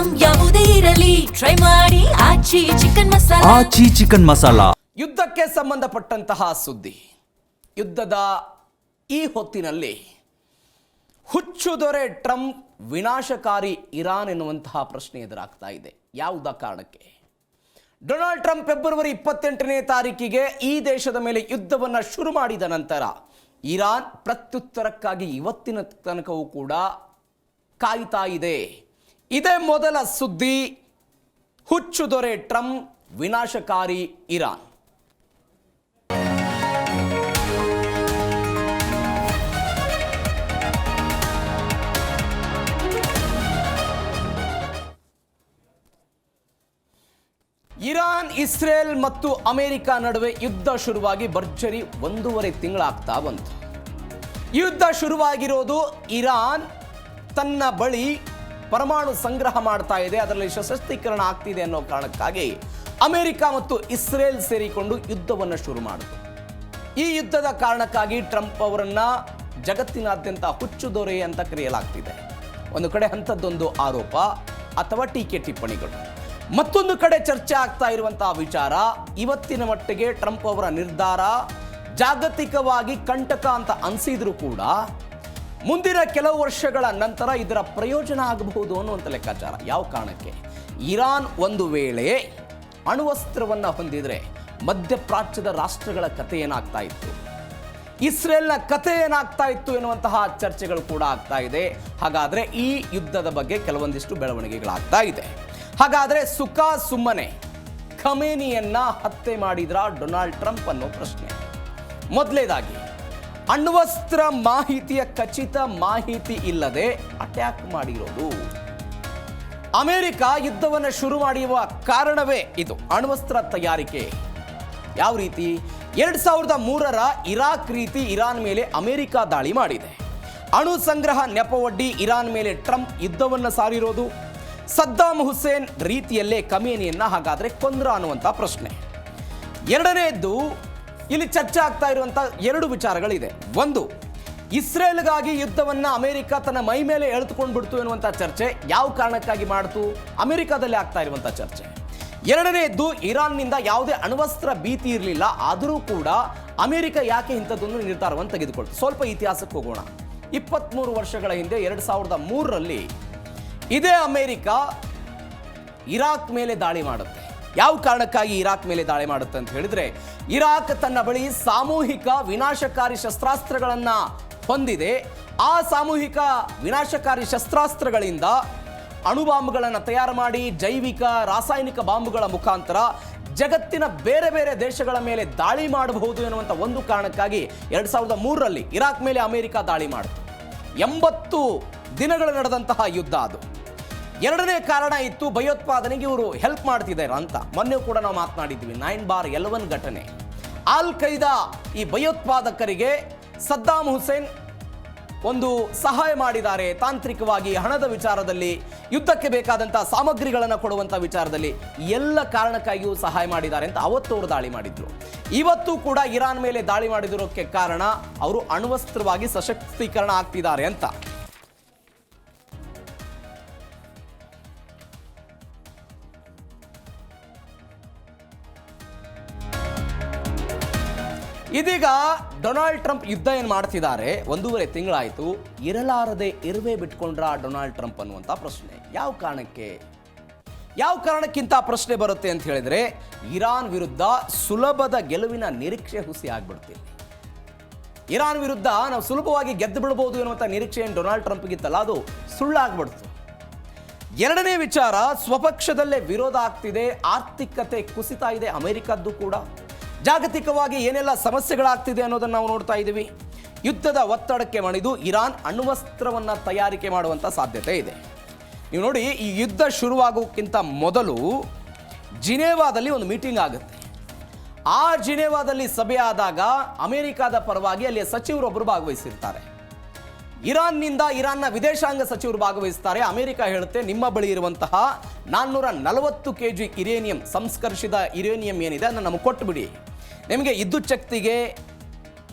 Item ಯಾವುದೇ ಇರಲಿ try ಮಾಡಿ ಆಚಿ ಚಿಕನ್ ಮಸಾಲಾ. ಯುದ್ಧಕ್ಕೆ ಸಂಬಂಧಪಟ್ಟಂತಹ ಸುದ್ದಿ. ಯುದ್ಧದ ಈ ಹೊತ್ತಿನಲ್ಲಿ ಹುಚ್ಚು ದೊರೆ ಟ್ರಂಪ್ ವಿನಾಶಕಾರಿ ಇರಾನ್ ಎನ್ನುವಂತಹ ಪ್ರಶ್ನೆ ಎದುರಾಗ್ತಾ ಇದೆ. ಯಾವುದ ಕಾರಣಕ್ಕೆ? ಡೊನಾಲ್ಡ್ ಟ್ರಂಪ್ ಫೆಬ್ರವರಿ 28ನೇ ತಾರೀಕಿಗೆ ಈ ದೇಶದ ಮೇಲೆ ಯುದ್ಧವನ್ನು ಶುರು ಮಾಡಿದ ನಂತರ ಇರಾನ್ ಪ್ರತ್ಯುತ್ತರಕ್ಕಾಗಿ ಇವತ್ತಿನ ತನಕವೂ ಕೂಡ ಕಾಯ್ತಾ ಇದೆ. ಇದೇ ಮೊದಲ ಸುದ್ದಿ. ಹುಚ್ಚು ದೊರೆ ಟ್ರಂಪ್ ವಿನಾಶಕಾರಿ ಇರಾನ್. ಇರಾನ್, ಇಸ್ರೇಲ್ ಮತ್ತು ಅಮೆರಿಕ ನಡುವೆ ಯುದ್ಧ ಶುರುವಾಗಿ ಭರ್ಜರಿ 1.5 ತಿಂಗಳಾಗ್ತಾ ಬಂತು. ಯುದ್ಧ ಶುರುವಾಗಿರೋದು ಇರಾನ್ ತನ್ನ ಬಳಿ ಪರಮಾಣು ಸಂಗ್ರಹ ಮಾಡ್ತಾ ಇದೆ, ಅದರಲ್ಲಿ ಸಶಸ್ತ್ರೀಕರಣ ಆಗ್ತಿದೆ ಅನ್ನೋ ಕಾರಣಕ್ಕಾಗಿ ಅಮೆರಿಕ ಮತ್ತು ಇಸ್ರೇಲ್ ಸೇರಿಕೊಂಡು ಯುದ್ಧವನ್ನು ಶುರು ಮಾಡಿತು. ಈ ಯುದ್ಧದ ಕಾರಣಕ್ಕಾಗಿ ಟ್ರಂಪ್ ಅವರನ್ನ ಜಗತ್ತಿನಾದ್ಯಂತ ಹುಚ್ಚು ದೊರೆ ಅಂತ ಕರೆಯಲಾಗ್ತಿದೆ. ಒಂದು ಕಡೆ ಅಂಥದ್ದೊಂದು ಆರೋಪ ಅಥವಾ ಟೀಕೆ ಟಿಪ್ಪಣಿಗಳು, ಮತ್ತೊಂದು ಕಡೆ ಚರ್ಚೆ ಆಗ್ತಾ ಇರುವಂತಹ ವಿಚಾರ, ಇವತ್ತಿನ ಮಟ್ಟಿಗೆ ಟ್ರಂಪ್ ಅವರ ನಿರ್ಧಾರ ಜಾಗತಿಕವಾಗಿ ಕಂಟಕ ಅಂತ ಅನಿಸಿದ್ರು ಕೂಡ ಮುಂದಿನ ಕೆಲವು ವರ್ಷಗಳ ನಂತರ ಇದರ ಪ್ರಯೋಜನ ಆಗಬಹುದು ಅನ್ನುವಂಥ ಲೆಕ್ಕಾಚಾರ. ಯಾವ ಕಾರಣಕ್ಕೆ? ಇರಾನ್ ಒಂದು ವೇಳೆ ಅಣ್ವಸ್ತ್ರವನ್ನು ಹೊಂದಿದ್ರೆ ಮಧ್ಯಪ್ರಾಚ್ಯದ ರಾಷ್ಟ್ರಗಳ ಕಥೆ ಏನಾಗ್ತಾ ಇತ್ತು, ಇಸ್ರೇಲ್ನ ಕಥೆ ಏನಾಗ್ತಾ ಇತ್ತು ಎನ್ನುವಂತಹ ಚರ್ಚೆಗಳು ಕೂಡ ಆಗ್ತಾ ಇದೆ. ಹಾಗಾದ್ರೆ ಈ ಯುದ್ಧದ ಬಗ್ಗೆ ಕೆಲವೊಂದಿಷ್ಟು ಬೆಳವಣಿಗೆಗಳಾಗ್ತಾ ಇದೆ. ಹಾಗಾದ್ರೆ ಸುಖ ಸುಮ್ಮನೆ ಖಮೇನಿಯನ್ನ ಹತ್ಯೆ ಮಾಡಿದ್ರ ಡೊನಾಲ್ಡ್ ಟ್ರಂಪ್ ಅನ್ನೋ ಪ್ರಶ್ನೆ. ಮೊದಲೇದಾಗಿ, ಅಣ್ವಸ್ತ್ರ ಮಾಹಿತಿಯ ಖಚಿತ ಮಾಹಿತಿ ಇಲ್ಲದೆ ಅಟ್ಯಾಕ್ ಮಾಡಿರೋದು. ಅಮೆರಿಕ ಯುದ್ಧವನ್ನು ಶುರು ಮಾಡುವ ಕಾರಣವೇ ಇದು, ಅಣ್ವಸ್ತ್ರ ತಯಾರಿಕೆ. ಯಾವ ರೀತಿ? 2003ರ ಇರಾಕ್ ರೀತಿ ಇರಾನ್ ಮೇಲೆ ಅಮೆರಿಕ ದಾಳಿ ಮಾಡಿದೆ. ಅಣು ಸಂಗ್ರಹ ನೆಪವೊಡ್ಡಿ ಇರಾನ್ ಮೇಲೆ ಟ್ರಂಪ್ ಯುದ್ಧವನ್ನು ಸಾರಿರೋದು. ಸದ್ದಾಮ್ ಹುಸೇನ್ ರೀತಿಯಲ್ಲೇ ಖಮೇನಿಯನ್ನ ಹಾಗಾದ್ರೆ ಕೊಂದ್ರ ಅನ್ನುವಂಥ ಪ್ರಶ್ನೆ. ಎರಡನೆಯದ್ದು, ಇಲ್ಲಿ ಚರ್ಚೆ ಆಗ್ತಾ ಇರುವಂಥ 2 ವಿಚಾರಗಳಿದೆ. ಒಂದು, ಇಸ್ರೇಲ್ಗಾಗಿ ಯುದ್ಧವನ್ನು ಅಮೆರಿಕ ತನ್ನ ಮೈ ಮೇಲೆ ಎಳೆದುಕೊಂಡು ಬಿಡ್ತು ಎನ್ನುವಂಥ ಚರ್ಚೆ. ಯಾವ ಕಾರಣಕ್ಕಾಗಿ ಮಾಡ್ತು? ಅಮೆರಿಕದಲ್ಲಿ ಆಗ್ತಾ ಇರುವಂಥ ಚರ್ಚೆ. ಎರಡನೆಯದ್ದು, ಇರಾನ್ನಿಂದ ಯಾವುದೇ ಅಣ್ವಸ್ತ್ರ ಭೀತಿ ಇರಲಿಲ್ಲ, ಆದರೂ ಕೂಡ ಅಮೆರಿಕ ಯಾಕೆ ಇಂಥದ್ದೊಂದು ನಿರ್ಧಾರವನ್ನು ತೆಗೆದುಕೊಳ್ತು? ಸ್ವಲ್ಪ ಇತಿಹಾಸಕ್ಕೆ ಹೋಗೋಣ. 23 ವರ್ಷಗಳ ಹಿಂದೆ 2003ರಲ್ಲಿ ಇದೇ ಅಮೆರಿಕ ಇರಾಕ್ ಮೇಲೆ ದಾಳಿ ಮಾಡುತ್ತೆ. ಯಾವ ಕಾರಣಕ್ಕಾಗಿ ಇರಾಕ್ ಮೇಲೆ ದಾಳಿ ಮಾಡುತ್ತೆ ಅಂತ ಹೇಳಿದ್ರೆ, ಇರಾಕ್ ತನ್ನ ಬಳಿ ಸಾಮೂಹಿಕ ವಿನಾಶಕಾರಿ ಶಸ್ತ್ರಾಸ್ತ್ರಗಳನ್ನು ಹೊಂದಿದೆ. ಆ ಸಾಮೂಹಿಕ ವಿನಾಶಕಾರಿ ಶಸ್ತ್ರಾಸ್ತ್ರಗಳಿಂದ ಅಣುಬಾಂಬ್ಗಳನ್ನು ತಯಾರು ಮಾಡಿ ಜೈವಿಕ ರಾಸಾಯನಿಕ ಬಾಂಬ್ಗಳ ಮುಖಾಂತರ ಜಗತ್ತಿನ ಬೇರೆ ಬೇರೆ ದೇಶಗಳ ಮೇಲೆ ದಾಳಿ ಮಾಡಬಹುದು ಎನ್ನುವಂಥ ಒಂದು ಕಾರಣಕ್ಕಾಗಿ 2003ರಲ್ಲಿ ಇರಾಕ್ ಮೇಲೆ ಅಮೆರಿಕ ದಾಳಿ ಮಾಡಿತು. 80 ದಿನಗಳು ನಡೆದಂತಹ ಯುದ್ಧ ಅದು. ಎರಡನೇ ಕಾರಣ ಇತ್ತು, ಭಯೋತ್ಪಾದನೆಗೆ ಇವರು ಹೆಲ್ಪ್ ಮಾಡ್ತಿದ್ದಾರೆ ಅಂತ. ಮೊನ್ನೆ ಕೂಡ ನಾವು ಮಾತನಾಡಿದ್ವಿ, 9/11 ಘಟನೆ. ಅಲ್ ಖೈದಾ ಈ ಭಯೋತ್ಪಾದಕರಿಗೆ ಸದ್ದಾಮ್ ಹುಸೇನ್ ಒಂದು ಸಹಾಯ ಮಾಡಿದ್ದಾರೆ, ತಾಂತ್ರಿಕವಾಗಿ, ಹಣದ ವಿಚಾರದಲ್ಲಿ, ಯುದ್ಧಕ್ಕೆ ಬೇಕಾದಂತಹ ಸಾಮಗ್ರಿಗಳನ್ನು ಕೊಡುವಂಥ ವಿಚಾರದಲ್ಲಿ, ಎಲ್ಲ ಕಾರಣಕ್ಕಾಗಿಯೂ ಸಹಾಯ ಮಾಡಿದ್ದಾರೆ ಅಂತ ಅವತ್ತು ಅವರು ದಾಳಿ ಮಾಡಿದ್ರು. ಇವತ್ತು ಕೂಡ ಇರಾನ್ ಮೇಲೆ ದಾಳಿ ಮಾಡಿದಿರೋಕ್ಕೆ ಕಾರಣ ಅವರು ಅಣ್ವಸ್ತ್ರವಾಗಿ ಸಶಕ್ತೀಕರಣ ಆಗ್ತಿದ್ದಾರೆ ಅಂತ. ಇದೀಗ ಡೊನಾಲ್ಡ್ ಟ್ರಂಪ್ ಯುದ್ಧ ಏನು ಮಾಡ್ತಿದ್ದಾರೆ, 1.5 ತಿಂಗಳಾಯಿತು, ಇರಲಾರದೆ ಇರುವೆ ಬಿಟ್ಕೊಂಡ್ರ ಡೊನಾಲ್ಡ್ ಟ್ರಂಪ್ ಅನ್ನುವಂಥ ಪ್ರಶ್ನೆ. ಯಾವ ಕಾರಣಕ್ಕೆ? ಯಾವ ಕಾರಣಕ್ಕಿಂತ ಪ್ರಶ್ನೆ ಬರುತ್ತೆ ಅಂತ ಹೇಳಿದ್ರೆ, ಇರಾನ್ ವಿರುದ್ಧ ಸುಲಭದ ಗೆಲುವಿನ ನಿರೀಕ್ಷೆ ಹುಸಿ ಆಗ್ಬಿಡ್ತೀವಿ. ಇರಾನ್ ವಿರುದ್ಧ ನಾವು ಸುಲಭವಾಗಿ ಗೆದ್ದು ಬಿಡಬಹುದು ಎನ್ನುವಂಥ ನಿರೀಕ್ಷೆ ಏನು ಡೊನಾಲ್ಡ್ ಟ್ರಂಪ್ಗಿತ್ತಲ್ಲ, ಅದು ಸುಳ್ಳಾಗ್ಬಿಡ್ತು. ಎರಡನೇ ವಿಚಾರ, ಸ್ವಪಕ್ಷದಲ್ಲೇ ವಿರೋಧ ಆಗ್ತಿದೆ, ಆರ್ಥಿಕತೆ ಕುಸಿತಾ ಇದೆ ಅಮೆರಿಕದ್ದು ಕೂಡ. ಜಾಗತಿಕವಾಗಿ ಏನೆಲ್ಲ ಸಮಸ್ಯೆಗಳಾಗ್ತಿದೆ ಅನ್ನೋದನ್ನು ನಾವು ನೋಡ್ತಾ ಇದ್ದೀವಿ. ಯುದ್ಧದ ಒತ್ತಡಕ್ಕೆ ಮಣಿದು ಇರಾನ್ ಅಣ್ವಸ್ತ್ರವನ್ನು ತಯಾರಿಕೆ ಮಾಡುವಂಥ ಸಾಧ್ಯತೆ ಇದೆ. ನೀವು ನೋಡಿ, ಈ ಯುದ್ಧ ಶುರುವಾಗೋಕ್ಕಿಂತ ಮೊದಲು ಜಿನೇವಾದಲ್ಲಿ ಒಂದು ಮೀಟಿಂಗ್ ಆಗುತ್ತೆ. ಆ ಜಿನೇವಾದಲ್ಲಿ ಸಭೆ ಆದಾಗ ಅಮೆರಿಕದ ಪರವಾಗಿ ಅಲ್ಲಿಯ ಸಚಿವರೊಬ್ಬರು ಭಾಗವಹಿಸಿರ್ತಾರೆ. ಇರಾನ್ನಿಂದ ಇರಾನ್ನ ವಿದೇಶಾಂಗ ಸಚಿವರು ಭಾಗವಹಿಸ್ತಾರೆ. ಅಮೆರಿಕ ಹೇಳುತ್ತೆ, ನಿಮ್ಮ ಬಳಿ ಇರುವಂತಹ 440 kg ಯುರೇನಿಯಂ, ಸಂಸ್ಕರಿಸಿದ ಯುರೇನಿಯಂ ಏನಿದೆ ಅದನ್ನು ನಮಗೆ ಕೊಟ್ಟುಬಿಡಿ. ನಿಮಗೆ ವಿದ್ಯುತ್ ಶಕ್ತಿಗೆ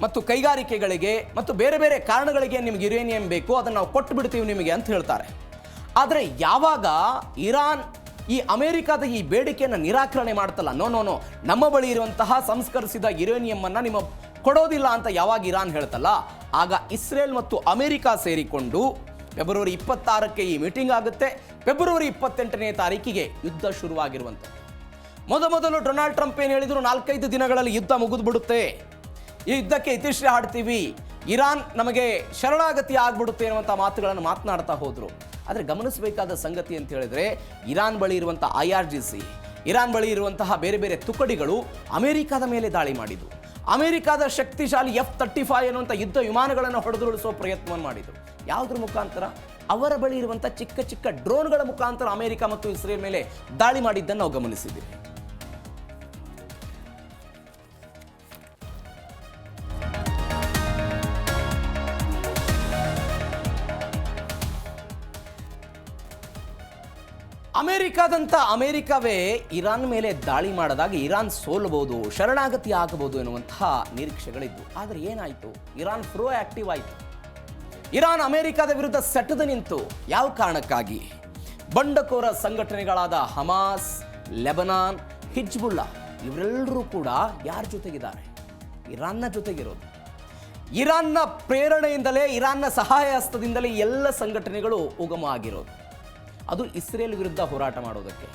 ಮತ್ತು ಕೈಗಾರಿಕೆಗಳಿಗೆ ಮತ್ತು ಬೇರೆ ಬೇರೆ ಕಾರಣಗಳಿಗೆ ನಿಮಗೆ ಯುರೇನಿಯಂ ಬೇಕು, ಅದನ್ನು ನಾವು ಕೊಟ್ಟು ಬಿಡ್ತೀವಿ ನಿಮಗೆ ಅಂತ ಹೇಳ್ತಾರೆ. ಆದರೆ ಯಾವಾಗ ಇರಾನ್ ಈ ಅಮೆರಿಕದ ಈ ಬೇಡಿಕೆಯನ್ನು ನಿರಾಕರಣೆ ಮಾಡ್ತಲ್ಲ, ನೋ ನೋ ನೋ ನಮ್ಮ ಬಳಿ ಇರುವಂತಹ ಸಂಸ್ಕರಿಸಿದ ಯುರೇನಿಯಂ ಅನ್ನು ನಿಮ್ಮ ಕೊಡೋದಿಲ್ಲ ಅಂತ ಯಾವಾಗ ಇರಾನ್ ಹೇಳ್ತಲ್ಲ, ಆಗ ಇಸ್ರೇಲ್ ಮತ್ತು ಅಮೆರಿಕ ಸೇರಿಕೊಂಡು ಫೆಬ್ರವರಿ 26ಕ್ಕೆ ಈ ಮೀಟಿಂಗ್ ಆಗುತ್ತೆ. ಫೆಬ್ರವರಿ 28ನೇ ತಾರೀಕಿಗೆ ಯುದ್ಧ ಶುರುವಾಗಿರುವಂಥದ್ದು. ಮೊದಲು ಡೊನಾಲ್ಡ್ ಟ್ರಂಪ್ ಏನು ಹೇಳಿದ್ರು, 4-5 ದಿನಗಳಲ್ಲಿ ಯುದ್ಧ ಮುಗಿದ್ಬಿಡುತ್ತೆ, ಈ ಯುದ್ಧಕ್ಕೆ ಇತಿಶ್ರೀ ಹಾಡ್ತೀವಿ, ಇರಾನ್ ನಮಗೆ ಶರಣಾಗತಿ ಆಗ್ಬಿಡುತ್ತೆ ಅನ್ನುವಂಥ ಮಾತುಗಳನ್ನು ಮಾತನಾಡ್ತಾ ಹೋದರು. ಆದರೆ ಗಮನಿಸಬೇಕಾದ ಸಂಗತಿ ಅಂತ ಹೇಳಿದ್ರೆ, ಇರಾನ್ ಬಳಿ ಇರುವಂಥ IRGC, ಇರಾನ್ ಬಳಿ ಇರುವಂತಹ ಬೇರೆ ಬೇರೆ ತುಕಡಿಗಳು ಅಮೆರಿಕದ ಮೇಲೆ ದಾಳಿ ಮಾಡಿದ್ದು, ಅಮೆರಿಕದ ಶಕ್ತಿಶಾಲಿ F-35 ಅನ್ನುವಂಥ ಯುದ್ಧ ವಿಮಾನಗಳನ್ನು ಹೊಡೆದುರುಳಿಸುವ ಪ್ರಯತ್ನವನ್ನು ಮಾಡಿದರು. ಯಾವುದ್ರ ಮುಖಾಂತರ? ಅವರ ಬಳಿ ಇರುವಂಥ ಚಿಕ್ಕ ಚಿಕ್ಕ ಡ್ರೋನ್ಗಳ ಮುಖಾಂತರ ಅಮೆರಿಕ ಮತ್ತು ಇಸ್ರೇಲ್ ಮೇಲೆ ದಾಳಿ ಮಾಡಿದ್ದನ್ನು ನಾವು ಗಮನಿಸಿದ್ದೀವಿ. ಅಮೆರಿಕವೇ ಇರಾನ್ ಮೇಲೆ ದಾಳಿ ಮಾಡಿದಾಗ ಇರಾನ್ ಸೋಲಬಹುದು, ಶರಣಾಗತಿ ಆಗಬಹುದು ಎನ್ನುವಂತಹ ನಿರೀಕ್ಷೆಗಳಿದ್ದು. ಆದರೆ ಏನಾಯಿತು? ಇರಾನ್ ಪ್ರೋ ಆಕ್ಟಿವ್ ಆಯಿತು. ಇರಾನ್ ಅಮೆರಿಕದ ವಿರುದ್ಧ ಸೆಟೆದು ನಿಂತು. ಯಾವ ಕಾರಣಕ್ಕಾಗಿ? ಬಂಡಕೋರ ಸಂಘಟನೆಗಳಾದ ಹಮಾಸ್, ಲೆಬನಾನ್, ಹಿಜ್ಬುಲ್ಲಾ ಇವರೆಲ್ಲರೂ ಕೂಡ ಯಾರ ಜೊತೆಗಿದ್ದಾರೆ? ಇರಾನ್ನ ಜೊತೆಗಿರೋದು. ಇರಾನ್ನ ಪ್ರೇರಣೆಯಿಂದಲೇ, ಇರಾನ್ನ ಸಹಾಯ ಹಸ್ತದಿಂದಲೇ ಎಲ್ಲ ಸಂಘಟನೆಗಳು ಉಗಮ ಆಗಿರೋದು. ಅದು ಇಸ್ರೇಲ್ ವಿರುದ್ಧ ಹೋರಾಟ ಮಾಡೋದಕ್ಕೆ.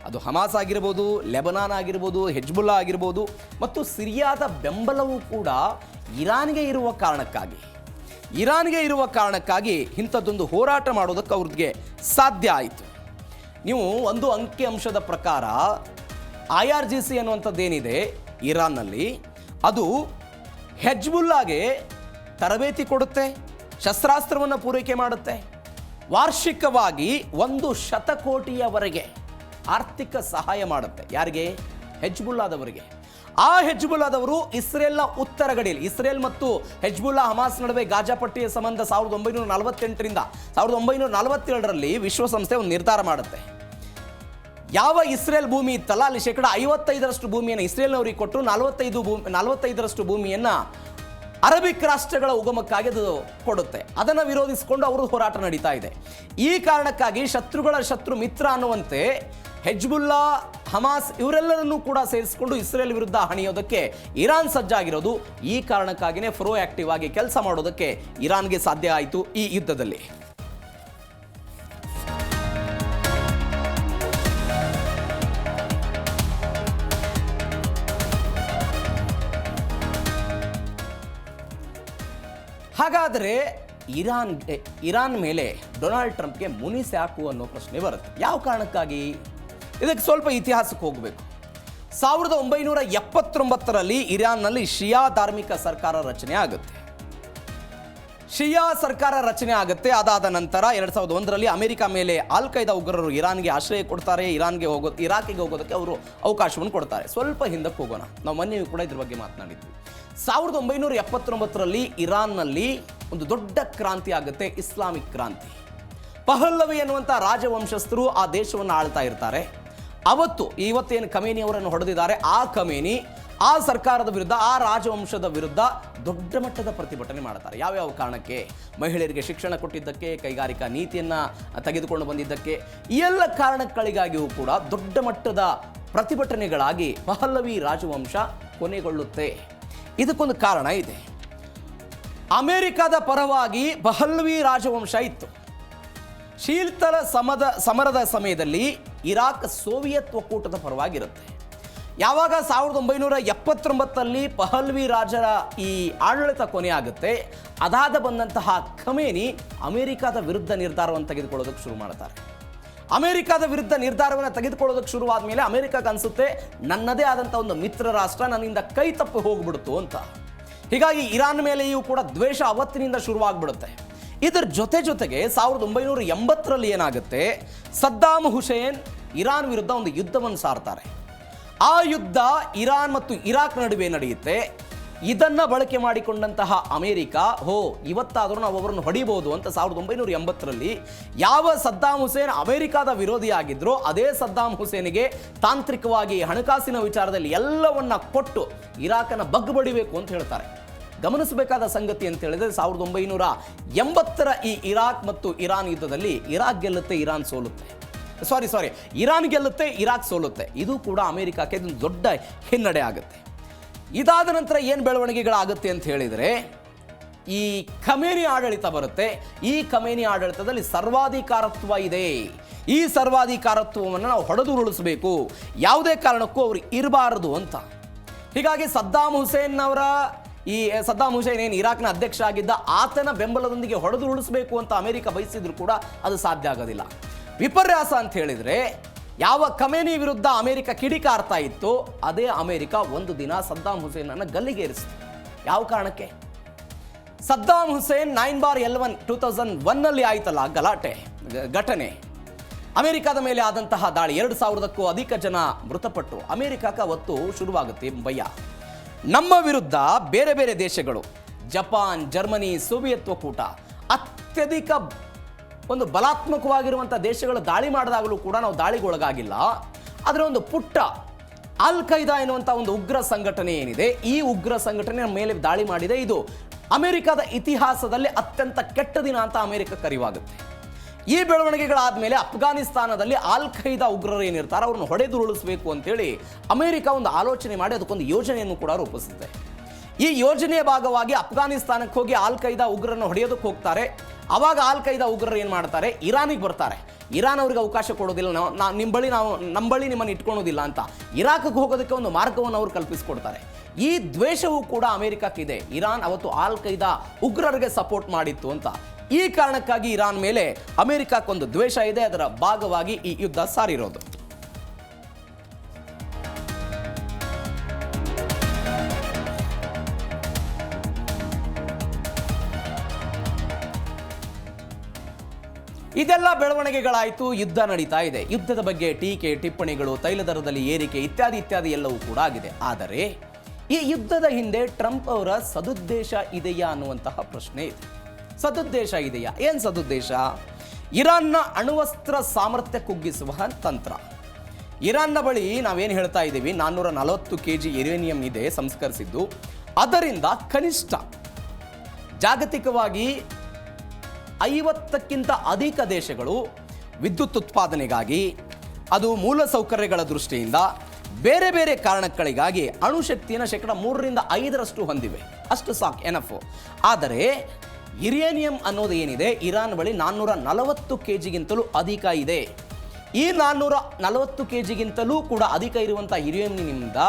ಅದು ಹಮಾಸ್ ಆಗಿರ್ಬೋದು, ಲೆಬನಾನ್ ಆಗಿರ್ಬೋದು, ಹೆಜ್ಬುಲ್ಲಾ ಆಗಿರ್ಬೋದು, ಮತ್ತು ಸಿರಿಯಾದ ಬೆಂಬಲವೂ ಕೂಡ ಇರಾನ್ಗೆ ಇರುವ ಕಾರಣಕ್ಕಾಗಿ ಇಂಥದ್ದೊಂದು ಹೋರಾಟ ಮಾಡೋದಕ್ಕೆ ಅವ್ರಿಗೆ ಸಾಧ್ಯ ಆಯಿತು. ನೀವು ಒಂದು ಅಂಕಿ ಅಂಶದ ಪ್ರಕಾರ IRGC ಅನ್ನುವಂಥದ್ದೇನಿದೆ ಇರಾನ್ನಲ್ಲಿ, ಅದು ಹೆಜ್ಬುಲ್ಲಾಗೆ ತರಬೇತಿ ಕೊಡುತ್ತೆ, ಶಸ್ತ್ರಾಸ್ತ್ರವನ್ನು ಪೂರೈಕೆ ಮಾಡುತ್ತೆ. ವಾರ್ಷಿಕವಾಗಿ 100 ಕೋಟಿಯವರೆಗೆ ಆರ್ಥಿಕ ಸಹಾಯ ಮಾಡುತ್ತೆ. ಯಾರಿಗೆ? ಹೆಜ್ಬುಲ್ಲಾದವರಿಗೆ. ಆ ಹೆಜ್ಬುಲ್ಲಾದವರು ಇಸ್ರೇಲ್ನ ಉತ್ತರ ಗಡಿಯಲ್ಲಿ, ಇಸ್ರೇಲ್ ಮತ್ತು ಹೆಜ್ಬುಲ್ಲಾ ಹಮಾಸ್ ನಡುವೆ ಗಾಜಾ ಪಟ್ಟಿಯ ಸಂಬಂಧ 1948ರಿಂದ 1947ರಲ್ಲಿ ವಿಶ್ವಸಂಸ್ಥೆ ಒಂದು ನಿರ್ಧಾರ ಮಾಡುತ್ತೆ. ಯಾವ ಇಸ್ರೇಲ್ ಭೂಮಿ ಇತ್ತಲ್ಲ, ಅಲ್ಲಿ 55% ಭೂಮಿಯನ್ನು ಇಸ್ರೇಲ್ನವರಿಗೆ ಕೊಟ್ಟು 45% ಭೂಮಿಯನ್ನು ಅರಬಿಕ್ ರಾಷ್ಟ್ರಗಳ ಉಗಮಕ್ಕಾಗಿ ಅದು ಕೊಡುತ್ತೆ. ಅದನ್ನು ವಿರೋಧಿಸಿಕೊಂಡು ಅವರು ಹೋರಾಟ ನಡೀತಾ ಇದೆ. ಈ ಕಾರಣಕ್ಕಾಗಿ ಶತ್ರುಗಳ ಶತ್ರು ಮಿತ್ರ ಅನ್ನುವಂತೆ ಹೆಜ್ಬುಲ್ಲಾ, ಹಮಾಸ್ ಇವರೆಲ್ಲರನ್ನೂ ಕೂಡ ಸೇರಿಸಿಕೊಂಡು ಇಸ್ರೇಲ್ ವಿರುದ್ಧ ಹಣಿಯೋದಕ್ಕೆ ಇರಾನ್ ಸಜ್ಜಾಗಿರೋದು. ಈ ಕಾರಣಕ್ಕಾಗಿಯೇ ಪ್ರೋ ಆಕ್ಟಿವ್ ಆಗಿ ಕೆಲಸ ಮಾಡೋದಕ್ಕೆ ಇರಾನ್ಗೆ ಸಾಧ್ಯ ಆಯಿತು ಈ ಯುದ್ಧದಲ್ಲಿ. ಹಾಗಾದರೆ ಇರಾನ್ ಮೇಲೆ ಡೊನಾಲ್ಡ್ ಟ್ರಂಪ್ಗೆ ಮುನಿಸ್ ಯಾಕು ಅನ್ನೋ ಪ್ರಶ್ನೆ ಬರುತ್ತೆ. ಯಾವ ಕಾರಣಕ್ಕಾಗಿ? ಇದಕ್ಕೆ ಸ್ವಲ್ಪ ಇತಿಹಾಸಕ್ಕೆ ಹೋಗಬೇಕು. 1979ರಲ್ಲಿ ಇರಾನ್ನಲ್ಲಿ ಶಿಯಾ ಧಾರ್ಮಿಕ ಸರ್ಕಾರ ರಚನೆ ಆಗುತ್ತೆ. ಅದಾದ ನಂತರ 2001ರಲ್ಲಿ ಅಮೆರಿಕ ಮೇಲೆ ಅಲ್ ಖೈದಾ ಉಗ್ರರು ಇರಾನ್ಗೆ ಆಶ್ರಯ ಕೊಡ್ತಾರೆ. ಇರಾಕಿಗೆ ಹೋಗೋದಕ್ಕೆ ಅವರು ಅವಕಾಶವನ್ನು ಕೊಡ್ತಾರೆ. ಸ್ವಲ್ಪ ಹಿಂದಕ್ಕೆ ಹೋಗೋಣ. ನಾವು ಮೊನ್ನೆ ಕೂಡ ಇದ್ರ ಬಗ್ಗೆ ಮಾತನಾಡಿದ್ವಿ. 1979ರಲ್ಲಿ ಇರಾನ್ನಲ್ಲಿ ಒಂದು ದೊಡ್ಡ ಕ್ರಾಂತಿ ಆಗುತ್ತೆ, ಇಸ್ಲಾಮಿಕ್ ಕ್ರಾಂತಿ. ಪಹಲ್ಲವಿ ಎನ್ನುವಂಥ ರಾಜವಂಶಸ್ಥರು ಆ ದೇಶವನ್ನು ಆಳ್ತಾ ಇರ್ತಾರೆ. ಇವತ್ತೇನು ಖಮೇನಿ ಅವರನ್ನು ಹೊಡೆದಿದ್ದಾರೆ, ಆ ಖಮೇನಿ ಆ ಸರ್ಕಾರದ ವಿರುದ್ಧ, ಆ ರಾಜವಂಶದ ವಿರುದ್ಧ ದೊಡ್ಡ ಮಟ್ಟದ ಪ್ರತಿಭಟನೆ ಮಾಡ್ತಾರೆ. ಯಾವ್ಯಾವ ಕಾರಣಕ್ಕೆ? ಮಹಿಳೆಯರಿಗೆ ಶಿಕ್ಷಣ ಕೊಟ್ಟಿದ್ದಕ್ಕೆ, ಕೈಗಾರಿಕಾ ನೀತಿಯನ್ನು ತೆಗೆದುಕೊಂಡು ಬಂದಿದ್ದಕ್ಕೆ, ಈ ಎಲ್ಲ ಕಾರಣಗಳಿಗಾಗಿಯೂ ಕೂಡ ದೊಡ್ಡ ಮಟ್ಟದ ಪ್ರತಿಭಟನೆಗಳಾಗಿ ಪಹಲ್ಲವಿ ರಾಜವಂಶ ಕೊನೆಗೊಳ್ಳುತ್ತೆ. ಇದಕ್ಕೊಂದು ಕಾರಣ ಇದೆ. ಅಮೆರಿಕದ ಪರವಾಗಿ ಪಹಲ್ವಿ ರಾಜವಂಶ ಇತ್ತು. ಶೀತಲ ಸಮರದ ಸಮಯದಲ್ಲಿ ಇರಾಕ್ ಸೋವಿಯತ್ ಒಕ್ಕೂಟದ ಪರವಾಗಿರುತ್ತೆ. ಯಾವಾಗ 1979ರಲ್ಲಿ ಪಹಲ್ವಿ ರಾಜರ ಈ ಆಡಳಿತ ಕೊನೆ ಆಗುತ್ತೆ, ಅದಾದ ಬಂದಂತಹ ಖಮೇನಿ ಅಮೆರಿಕದ ವಿರುದ್ಧ ನಿರ್ಧಾರವನ್ನು ತೆಗೆದುಕೊಳ್ಳೋದಕ್ಕೆ ಶುರು ಮಾಡ್ತಾರೆ. ಅಮೆರಿಕದ ವಿರುದ್ಧ ನಿರ್ಧಾರವನ್ನು ತೆಗೆದುಕೊಳ್ಳೋದಕ್ಕೆ ಶುರುವಾದ ಮೇಲೆ ಅಮೆರಿಕಕ್ಕೆ ಅನಿಸುತ್ತೆ, ನನ್ನದೇ ಆದಂಥ ಒಂದು ಮಿತ್ರ ರಾಷ್ಟ್ರ ನನ್ನಿಂದ ಕೈ ತಪ್ಪಿ ಹೋಗ್ಬಿಡ್ತು ಅಂತ. ಹೀಗಾಗಿ ಇರಾನ್ ಮೇಲೆಯೂ ಕೂಡ ದ್ವೇಷ ಅವತ್ತಿನಿಂದ ಶುರುವಾಗ್ಬಿಡುತ್ತೆ. ಇದರ ಜೊತೆಗೆ 1980ರಲ್ಲಿ ಏನಾಗುತ್ತೆ, ಸದ್ದಾಮ್ ಹುಸೇನ್ ಇರಾನ್ ವಿರುದ್ಧ ಒಂದು ಯುದ್ಧವನ್ನು ಸಾರ್ತಾರೆ. ಆ ಯುದ್ಧ ಇರಾನ್ ಮತ್ತು ಇರಾಕ್ ನಡುವೆ ನಡೆಯುತ್ತೆ. ಇದನ್ನು ಬಳಕೆ ಮಾಡಿಕೊಂಡಂತಹ ಅಮೆರಿಕ, ಇವತ್ತಾದರೂ ನಾವು ಅವರನ್ನು ಹೊಡಿಬಹುದು ಅಂತ 1980ರಲ್ಲಿ ಯಾವ ಸದ್ದಾಮ್ ಹುಸೇನ್ ಅಮೆರಿಕದ ವಿರೋಧಿಯಾಗಿದ್ರೋ ಅದೇ ಸದ್ದಾಮ್ ಹುಸೇನಿಗೆ ತಾಂತ್ರಿಕವಾಗಿ ಹಣಕಾಸಿನ ವಿಚಾರದಲ್ಲಿ ಎಲ್ಲವನ್ನ ಕೊಟ್ಟು ಇರಾಕನ್ನು ಬಗ್ಬಡಿಬೇಕು ಅಂತ ಹೇಳ್ತಾರೆ. ಗಮನಿಸಬೇಕಾದ ಸಂಗತಿ ಅಂತ ಹೇಳಿದ್ರೆ 1980ರ ಈ ಇರಾಕ್ ಮತ್ತು ಇರಾನ್ ಯುದ್ಧದಲ್ಲಿ ಇರಾಕ್ ಗೆಲ್ಲುತ್ತೆ, ಇರಾನ್ ಸೋಲುತ್ತೆ. ಸಾರಿ ಇರಾನ್ ಗೆಲ್ಲುತ್ತೆ, ಇರಾಕ್ ಸೋಲುತ್ತೆ. ಇದು ಕೂಡ ಅಮೆರಿಕಕ್ಕೆ ಒಂದು ದೊಡ್ಡ ಹಿನ್ನಡೆ ಆಗುತ್ತೆ. ಇದಾದ ನಂತರ ಏನು ಬೆಳವಣಿಗೆಗಳಾಗುತ್ತೆ ಅಂತ ಹೇಳಿದರೆ ಈ ಖಮೇನಿ ಆಡಳಿತ ಬರುತ್ತೆ. ಈ ಖಮೇನಿ ಆಡಳಿತದಲ್ಲಿ ಸರ್ವಾಧಿಕಾರತ್ವ ಇದೆ. ಈ ಸರ್ವಾಧಿಕಾರತ್ವವನ್ನು ನಾವು ಹೊಡೆದುರುಳಿಸಬೇಕು, ಯಾವುದೇ ಕಾರಣಕ್ಕೂ ಅವರು ಇರಬಾರದು ಅಂತ. ಹೀಗಾಗಿ ಸದ್ದಾಂ ಹುಸೇನ್ ಏನು ಇರಾಕ್ನ ಅಧ್ಯಕ್ಷ ಆಗಿದ್ದ ಆತನ ಬೆಂಬಲದೊಂದಿಗೆ ಹೊಡೆದುರುಳಿಸಬೇಕು ಅಂತ ಅಮೆರಿಕ ಬಯಸಿದ್ರು ಕೂಡ ಅದು ಸಾಧ್ಯ ಆಗೋದಿಲ್ಲ. ವಿಪರ್ಯಾಸ ಅಂತ ಹೇಳಿದರೆ ಯಾವ ಖಮೇನಿ ವಿರುದ್ಧ ಅಮೆರಿಕ ಕಿಡಿಕಾರ್ತಾ ಇತ್ತು, ಅದೇ ಅಮೆರಿಕ ಒಂದು ದಿನ ಸದ್ದಾಂ ಹುಸೇನನ್ನು ಗಲ್ಲಿಗೇರಿಸಿತು. ಯಾವ ಕಾರಣಕ್ಕೆ? ಸದ್ದಾಂ ಹುಸೇನ್ 9/11 2001ನಲ್ಲಿ ಆಯ್ತಲ್ಲ ಘಟನೆ, ಅಮೆರಿಕದ ಮೇಲೆ ಆದಂತಹ ದಾಳಿ, 2000ಕ್ಕೂ ಅಧಿಕ ಜನ ಮೃತಪಟ್ಟು ಅಮೆರಿಕಕ್ಕೆ ಅವತ್ತು ಶುರುವಾಗುತ್ತೆ ಭಯ. ನಮ್ಮ ವಿರುದ್ಧ ಬೇರೆ ಬೇರೆ ದೇಶಗಳು, ಜಪಾನ್, ಜರ್ಮನಿ, ಸೋವಿಯತ್ ಒಕ್ಕೂಟ, ಅತ್ಯಧಿಕ ಒಂದು ಬಲಾತ್ಮಕವಾಗಿರುವಂಥ ದೇಶಗಳು ದಾಳಿ ಮಾಡಿದಾಗಲೂ ಕೂಡ ನಾವು ದಾಳಿಗೊಳಗಾಗಿಲ್ಲ. ಅದರ ಒಂದು ಪುಟ್ಟ ಅಲ್ ಖೈದಾ ಎನ್ನುವಂಥ ಒಂದು ಉಗ್ರ ಸಂಘಟನೆ ಏನಿದೆ, ಈ ಉಗ್ರ ಸಂಘಟನೆ ನಮ್ಮ ಮೇಲೆ ದಾಳಿ ಮಾಡಿದೆ. ಇದು ಅಮೆರಿಕದ ಇತಿಹಾಸದಲ್ಲಿ ಅತ್ಯಂತ ಕೆಟ್ಟ ದಿನ ಅಂತ ಅಮೆರಿಕ ಕರೆಯುವಾಗುತ್ತೆ. ಈ ಬೆಳವಣಿಗೆಗಳಾದ ಮೇಲೆ ಅಫ್ಘಾನಿಸ್ತಾನದಲ್ಲಿ ಅಲ್ ಖೈದಾ ಉಗ್ರರು ಏನಿರ್ತಾರೆ ಅವ್ರನ್ನ ಹೊಡೆದುರುಳಿಸಬೇಕು ಅಂತೇಳಿ ಅಮೆರಿಕ ಒಂದು ಆಲೋಚನೆ ಮಾಡಿ ಅದಕ್ಕೊಂದು ಯೋಜನೆಯನ್ನು ಕೂಡ ರೂಪಿಸುತ್ತೆ. ಈ ಯೋಜನೆಯ ಭಾಗವಾಗಿ ಅಫ್ಘಾನಿಸ್ತಾನಕ್ಕೆ ಹೋಗಿ ಅಲ್ ಖೈದಾ ಉಗ್ರರನ್ನು ಹೊಡೆಯೋದಕ್ಕೆ ಹೋಗ್ತಾರೆ. ಆವಾಗ ಅಲ್ ಖೈದಾ ಉಗ್ರರು ಏನು ಮಾಡ್ತಾರೆ, ಇರಾನಿಗೆ ಬರ್ತಾರೆ. ಇರಾನ್ ಅವ್ರಿಗೆ ಅವಕಾಶ ಕೊಡೋದಿಲ್ಲ, ನಮ್ಮ ಬಳಿ ನಿಮ್ಮನ್ನು ಇಟ್ಕೊಳೋದಿಲ್ಲ ಅಂತ ಇರಾಕ್ಗೆ ಹೋಗೋದಕ್ಕೆ ಒಂದು ಮಾರ್ಗವನ್ನು ಅವರು ಕಲ್ಪಿಸಿಕೊಡ್ತಾರೆ. ಈ ದ್ವೇಷವೂ ಕೂಡ ಅಮೆರಿಕಕ್ಕಿದೆ. ಇರಾನ್ ಅವತ್ತು ಅಲ್ ಖೈದಾ ಉಗ್ರರಿಗೆ ಸಪೋರ್ಟ್ ಮಾಡಿತ್ತು ಅಂತ. ಈ ಕಾರಣಕ್ಕಾಗಿ ಇರಾನ್ ಮೇಲೆ ಅಮೆರಿಕಕ್ಕೊಂದು ದ್ವೇಷ ಇದೆ. ಅದರ ಭಾಗವಾಗಿ ಈ ಯುದ್ಧ ಸಾರಿರೋದು. ಇದೆಲ್ಲ ಬೆಳವಣಿಗೆಗಳಾಯಿತು, ಯುದ್ಧ ನಡೀತಾ ಇದೆ. ಯುದ್ಧದ ಬಗ್ಗೆ ಟೀಕೆ, ಟಿಪ್ಪಣಿಗಳು, ತೈಲ ದರದಲ್ಲಿ ಏರಿಕೆ ಇತ್ಯಾದಿ ಎಲ್ಲವೂ ಕೂಡ ಆಗಿದೆ. ಆದರೆ ಈ ಯುದ್ಧದ ಹಿಂದೆ ಟ್ರಂಪ್ ಅವರ ಸದುದ್ದೇಶ ಇದೆಯಾ ಅನ್ನುವಂತಹ ಪ್ರಶ್ನೆ ಇದೆ. ಸದುದ್ದೇಶ ಇದೆಯಾ? ಏನು ಸದುದ್ದೇಶ? ಇರಾನ್ನ ಅಣ್ವಸ್ತ್ರ ಸಾಮರ್ಥ್ಯ ಕುಗ್ಗಿಸುವ ತಂತ್ರ. ಇರಾನ್ನ ಬಳಿ ನಾವೇನು ಹೇಳ್ತಾ ಇದ್ದೀವಿ, 440 kg ಯುರೇನಿಯಂ ಇದೆ ಸಂಸ್ಕರಿಸಿದ್ದು. ಅದರಿಂದ ಕನಿಷ್ಠ ಜಾಗತಿಕವಾಗಿ 50ಕ್ಕಿಂತ ಅಧಿಕ ದೇಶಗಳು ವಿದ್ಯುತ್ ಉತ್ಪಾದನೆಗಾಗಿ, ಅದು ಮೂಲಸೌಕರ್ಯಗಳ ದೃಷ್ಟಿಯಿಂದ, ಬೇರೆ ಬೇರೆ ಕಾರಣಗಳಿಗಾಗಿ ಅಣುಶಕ್ತಿಯನ್ನು 3ರಿಂದ 5% ಹೊಂದಿವೆ. ಅಷ್ಟು ಸಾಕು, ಎನಫ್. ಆದರೆ ಯುರೇನಿಯಂ ಅನ್ನೋದು ಏನಿದೆ, ಇರಾನ್ ಬಳಿ 440 kgಗಿಂತಲೂ ಅಧಿಕ ಇದೆ. ಈ 440 kgಗಿಂತಲೂ ಕೂಡ ಅಧಿಕ ಇರುವಂಥ ಯುರೇನಿಯಂನಿಂದ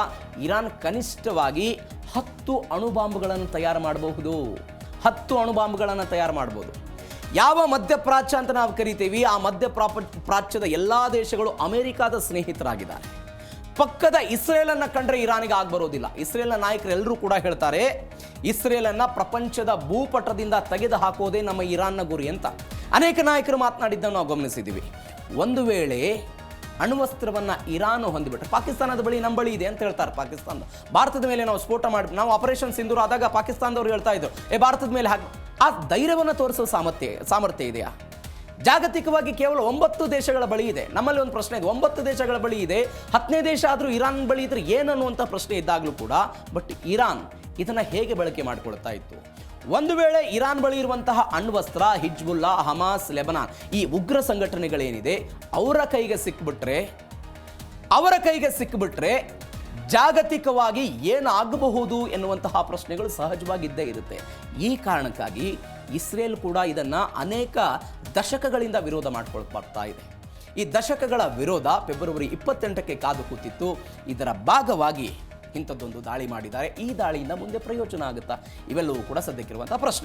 ಇರಾನ್ ಕನಿಷ್ಠವಾಗಿ 10 ಅಣುಬಾಂಬ್ಗಳನ್ನು ತಯಾರು ಮಾಡಬಹುದು. 10 ಅಣುಬಾಂಬ್ಗಳನ್ನು ತಯಾರು ಮಾಡ್ಬೋದು. ಯಾವ ಮಧ್ಯಪ್ರಾಚ್ಯ ಅಂತ ನಾವು ಕರಿತೀವಿ, ಆ ಮಧ್ಯಪ್ರಾಚ್ಯದ ಎಲ್ಲ ದೇಶಗಳು ಅಮೆರಿಕದ ಸ್ನೇಹಿತರಾಗಿದ್ದಾರೆ. ಪಕ್ಕದ ಇಸ್ರೇಲನ್ನು ಕಂಡ್ರೆ ಇರಾನಿಗೆ ಆಗ್ಬರೋದಿಲ್ಲ. ಇಸ್ರೇಲ್ನ ನಾಯಕರು ಎಲ್ಲರೂ ಕೂಡ ಹೇಳ್ತಾರೆ, ಇಸ್ರೇಲನ್ನು ಪ್ರಪಂಚದ ಭೂಪಟದಿಂದ ತೆಗೆದು ಹಾಕೋದೇ ನಮ್ಮ ಇರಾನ್ನ ಗುರಿ ಅಂತ ಅನೇಕ ನಾಯಕರು ಮಾತನಾಡಿದ್ದನ್ನು ನಾವು ಗಮನಿಸಿದ್ದೀವಿ. ಒಂದು ವೇಳೆ ಅಣ್ವಸ್ತ್ರವನ್ನು ಇರಾನ್ ಹೊಂದಿಬಿಟ್ರೆ, ಪಾಕಿಸ್ತಾನದ ಬಳಿ ನಮ್ಮ ಬಳಿ ಇದೆ ಅಂತ ಹೇಳ್ತಾರೆ. ಭಾರತದ ಮೇಲೆ ನಾವು ಸ್ಫೋಟ ಮಾಡಿ, ನಾವು ಆಪರೇಷನ್ ಸಿಂಧೂರ್ ಆದಾಗ ಪಾಕಿಸ್ತಾನದವ್ರು ಹೇಳ್ತಾ ಇದ್ರು, ಭಾರತದ ಮೇಲೆ ಆ ಧೈರ್ಯವನ್ನು ತೋರಿಸೋ ಸಾಮರ್ಥ್ಯ ಇದೆಯಾ? ಜಾಗತಿಕವಾಗಿ ಕೇವಲ 9 ದೇಶಗಳ ಬಳಿ ಇದೆ. ನಮ್ಮಲ್ಲಿ ಒಂದು ಪ್ರಶ್ನೆ ಇದೆ, 9 ದೇಶಗಳ ಬಳಿ ಇದೆ, 10ನೇ ದೇಶ ಆದರೂ ಇರಾನ್ ಬಳಿ ಇದ್ರೆ ಏನನ್ನುವಂಥ ಪ್ರಶ್ನೆ ಇದ್ದಾಗಲೂ ಕೂಡ, ಬಟ್ ಇರಾನ್ ಇದನ್ನು ಹೇಗೆ ಬಳಕೆ ಮಾಡಿಕೊಳ್ತಾ ಇತ್ತು? ಒಂದು ವೇಳೆ ಇರಾನ್ ಬಳಿ ಇರುವಂತಹ ಅಣ್ವಸ್ತ್ರ ಹಿಜ್ಬುಲ್ಲಾ, ಹಮಾಸ್, ಲೆಬನಾನ್ ಈ ಉಗ್ರ ಸಂಘಟನೆಗಳೇನಿದೆ ಅವರ ಕೈಗೆ ಸಿಕ್ಕಿಬಿಟ್ರೆ ಜಾಗತಿಕವಾಗಿ ಏನಾಗಬಹುದು ಎನ್ನುವಂತಹ ಪ್ರಶ್ನೆಗಳು ಸಹಜವಾಗಿದ್ದೇ ಇರುತ್ತೆ. ಈ ಕಾರಣಕ್ಕಾಗಿ ಇಸ್ರೇಲ್ ಕೂಡ ಇದನ್ನು ಅನೇಕ ದಶಕಗಳಿಂದ ವಿರೋಧ ಮಾಡ್ಕೊಳ್ತಾ ಬರ್ತಾ ಇದೆ. ಈ ದಶಕಗಳ ವಿರೋಧ ಫೆಬ್ರವರಿ 28ಕ್ಕೆ ಕಾದು ಕೂತಿತ್ತು. ಇದರ ಭಾಗವಾಗಿ ಇಂಥದ್ದೊಂದು ದಾಳಿ ಮಾಡಿದ್ದಾರೆ. ಈ ದಾಳಿಯಿಂದ ಮುಂದೆ ಪ್ರಯೋಜನ ಆಗುತ್ತಾ? ಇವೆಲ್ಲವೂ ಕೂಡ ಸದ್ಯಕ್ಕಿರುವಂತಹ ಪ್ರಶ್ನೆ.